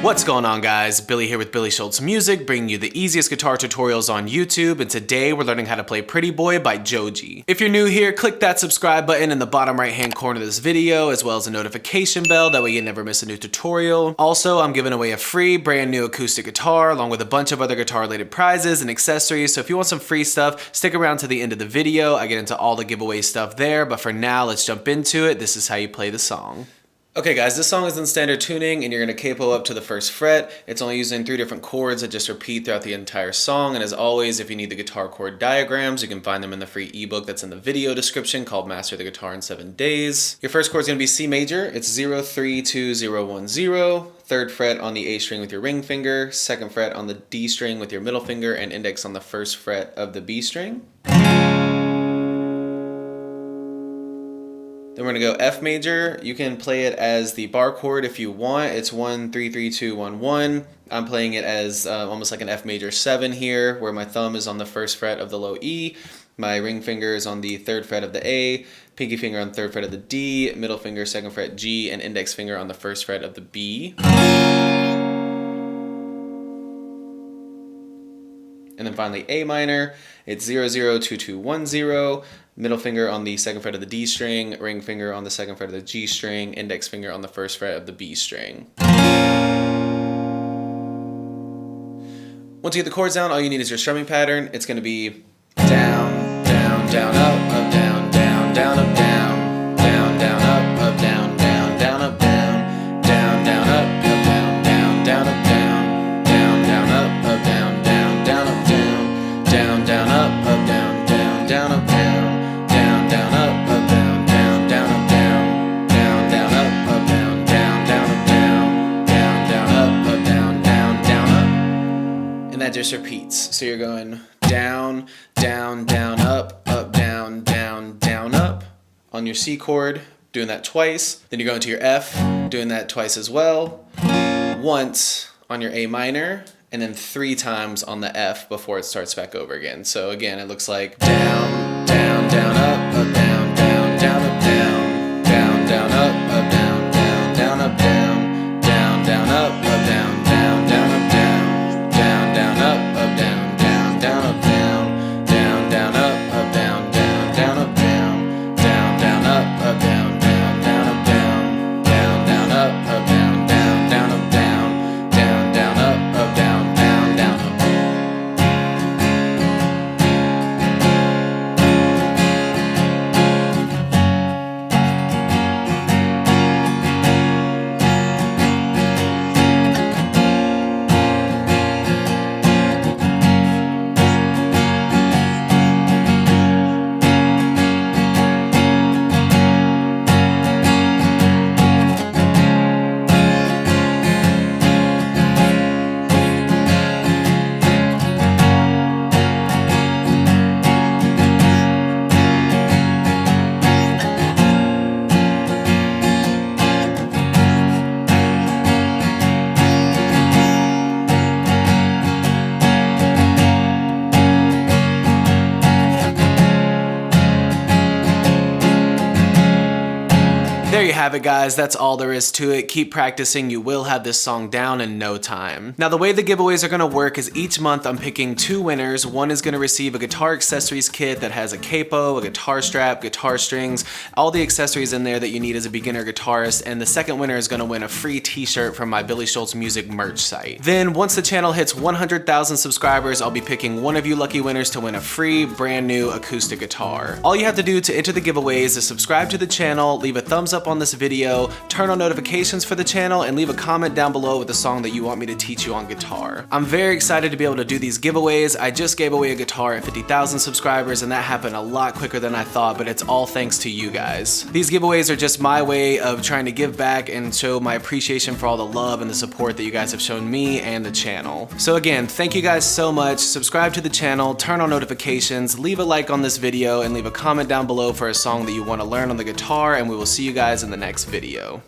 What's going on, guys? Billy here with Billy Schultz Music, bringing you the easiest guitar tutorials on YouTube, and today we're learning how to play Pretty Boy by Joji. If you're new here, click that subscribe button in the bottom right hand corner of this video, as well as a notification bell, that way you never miss a new tutorial. Also, I'm giving away a free brand new acoustic guitar, along with a bunch of other guitar related prizes and accessories, so if you want some free stuff, stick around to the end of the video. I get into all the giveaway stuff there, but for now, let's jump into it. This is how you play the song. Okay guys, this song is in standard tuning and you're going to capo up to the first fret. It's only using 3 different chords that just repeat throughout the entire song, and as always, if you need the guitar chord diagrams, you can find them in the free ebook that's in the video description called Master the Guitar in 7 Days. Your first chord is going to be C major. It's 0, 3, 2, 0, 1, 0. 3rd fret on the A string with your ring finger, 2nd fret on the D string with your middle finger, and index on the 1st fret of the B string. Then we're going to go F major. You can play it as the bar chord if you want. It's 1, 3, 3, 2, 1, 1. I'm playing it as almost like an F major 7 here, where my thumb is on the 1st fret of the low E, my ring finger is on the 3rd fret of the A, pinky finger on the 3rd fret of the D, middle finger 2nd fret G, and index finger on the 1st fret of the B. And then finally A minor, it's 0, 0, 2, 2, 1, 0, middle finger on the 2nd fret of the D string, ring finger on the 2nd fret of the G string, index finger on the 1st fret of the B string. Once you get the chords down, all you need is your strumming pattern. It's going to be down, down, down, up, down, down, down, up, down, down, down, up, down, down, down, up, down, down, down, up, down, down, down, up, down, down, down, up, down, down, down, up, down, down, down, up, down, down, down, up, down, down, down, up, down, down, down, up, down, down, down, up, down, down, down, up, down, down, down, up, down, down, down, up. And that just repeats. So you're going down, down, down, up, down, down, down, up on your C chord, doing that twice. Then you're going to your F, doing that twice as well. Once on your A minor, and then 3 times on the F before it starts back over again. So again, it looks like down, down, down, up, down, down, down, up, down, down, down, up, down, down, down, up, down, down, down, up, down, down, down, up, down, down, down, up, down, down, down, up, down, down, down, up, down, down, down, up, down, down, down, up, down, down, down, up, down, down, down, up, down, down, down, up, down, down, down, up, down. There you have it, guys. That's all there is to it. Keep practicing. You will have this song down in no time. Now, the way the giveaways are going to work is each month I'm picking 2 winners. One is going to receive a guitar accessories kit that has a capo, a guitar strap, guitar strings, all the accessories in there that you need as a beginner guitarist. And the second winner is going to win a free t-shirt from my Billy Schultz Music merch site. Then once the channel hits 100,000 subscribers, I'll be picking one of you lucky winners to win a free brand new acoustic guitar. All you have to do to enter the giveaways is subscribe to the channel, leave a thumbs up on this video, turn on notifications for the channel, and leave a comment down below with a song that you want me to teach you on guitar. I'm very excited to be able to do these giveaways. I just gave away a guitar at 50,000 subscribers, and that happened a lot quicker than I thought, but it's all thanks to you guys. These giveaways are just my way of trying to give back and show my appreciation for all the love and the support that you guys have shown me and the channel. So again, thank you guys so much. Subscribe to the channel, turn on notifications, leave a like on this video, and leave a comment down below for a song that you want to learn on the guitar, and we will see you guys in the next video.